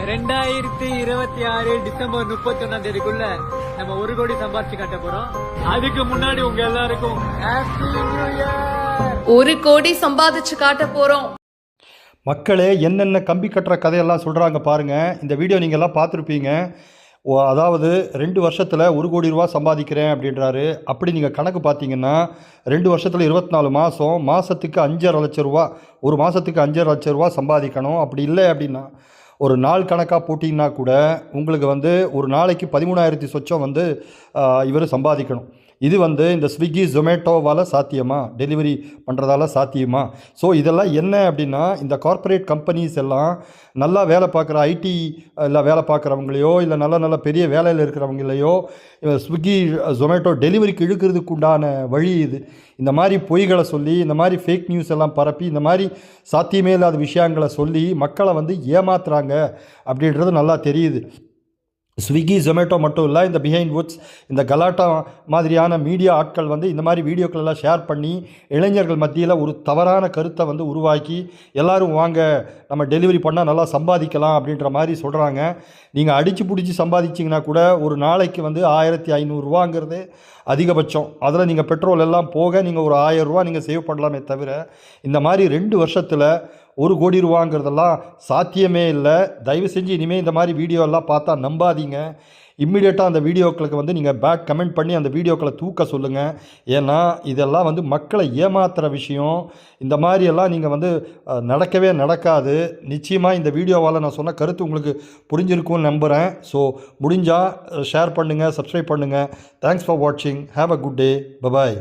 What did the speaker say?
2026 December 31ஆம் தேதிக்குள்ள நம்ம 1 கோடி சம்பாதிச்சு கட்ட போறோம். அதுக்கு முன்னாடி உங்க எல்லாருக்கும் ஹேப்பி நியூ இயர். 1 கோடி சம்பாதிச்சு காட்ட போறோம். மக்களே, என்னென்ன கம்பி கட்டுற கதையெல்லாம் சொல்கிறாங்க பாருங்கள். இந்த வீடியோ நீங்கள் எல்லாம் பார்த்துருப்பீங்க. அதாவது 2 வருஷத்தில் 1 கோடி ரூபா சம்பாதிக்கிறேன் அப்படின்றாரு. அப்படி நீங்கள் கணக்கு பார்த்தீங்கன்னா 2 வருஷத்தில் 24 மாதம், மாதத்துக்கு 5.5 லட்ச ரூபா, ஒரு மாதத்துக்கு 5.5 லட்ச ரூபா சம்பாதிக்கணும். அப்படி இல்லை அப்படின்னா ஒரு நாள் கணக்காக போட்டிங்கன்னா கூட உங்களுக்கு ஒரு நாளைக்கு 13,000 சொச்சம் இவர் சம்பாதிக்கணும். இது இந்த ஸ்விக்கி ஜொமேட்டோவால் சாத்தியமா, டெலிவரி பண்ணுறதால சாத்தியமா? ஸோ இதெல்லாம் என்ன அப்படின்னா, இந்த கார்ப்பரேட் கம்பெனிஸ் எல்லாம் நல்லா வேலை பார்க்குற ஐடி இல்லை வேலை பார்க்குறவங்களையோ இல்லை நல்ல பெரிய வேலையில் இருக்கிறவங்களையோ ஸ்விக்கி ஜொமேட்டோ டெலிவரிக்கு இழுக்கிறதுக்கு உண்டான வழி இது. இந்த மாதிரி பொய்களை சொல்லி, இந்த மாதிரி ஃபேக் நியூஸ் எல்லாம் பரப்பி, இந்த மாதிரி சாத்தியமே இல்லாத விஷயங்களை சொல்லி மக்களை ஏமாத்துறாங்க அப்படின்றது நல்லா தெரியுது. ஸ்விக்கி ஜொமேட்டோ மட்டும் இல்லை, இந்த பிஹைண்ட் வுட்ஸ், இந்த கலாட்டா மாதிரியான மீடியா ஆட்கள் இந்த மாதிரி வீடியோக்களெல்லாம் ஷேர் பண்ணி இளைஞர்கள் மத்தியில் ஒரு தவறான கருத்தை உருவாக்கி எல்லோரும் வாங்க நம்ம டெலிவரி பண்ணால் நல்லா சம்பாதிக்கலாம் அப்படின்ற மாதிரி சொல்கிறாங்க. நீங்கள் அடித்து பிடிச்சி சம்பாதிச்சிங்கன்னா கூட ஒரு நாளைக்கு 1,500 ரூபாங்கிறது அதிகபட்சம். அதில் நீங்கள் பெட்ரோல் எல்லாம் போக நீங்கள் ஒரு 1000 ரூபா நீங்கள் சேவ் பண்ணலாமே தவிர இந்த மாதிரி 2 வருஷத்தில் 1 கோடி ரூபாங்கிறதெல்லாம் சாத்தியமே இல்லை. தயவு செஞ்சு இனிமேல் இந்த மாதிரி வீடியோலாம் பார்த்தா நம்பாதீங்க. இம்மிடியேட்டாக அந்த வீடியோக்களுக்கு நீங்கள் பேட் கமெண்ட் பண்ணி அந்த வீடியோக்களை தூக்க சொல்லுங்கள். ஏன்னா இதெல்லாம் மக்களை ஏமாத்துகிற விஷயம். இந்த மாதிரியெல்லாம் நீங்கள் நடக்கவே நடக்காது. நிச்சயமாக இந்த வீடியோவால் நான் சொன்ன கருத்து உங்களுக்கு புரிஞ்சிருக்கும்னு நம்புகிறேன். ஸோ முடிஞ்சால் ஷேர் பண்ணுங்கள், சப்ஸ்கிரைப் பண்ணுங்கள். தேங்க்ஸ் ஃபார் வாட்சிங். Have a good day. Bye bye.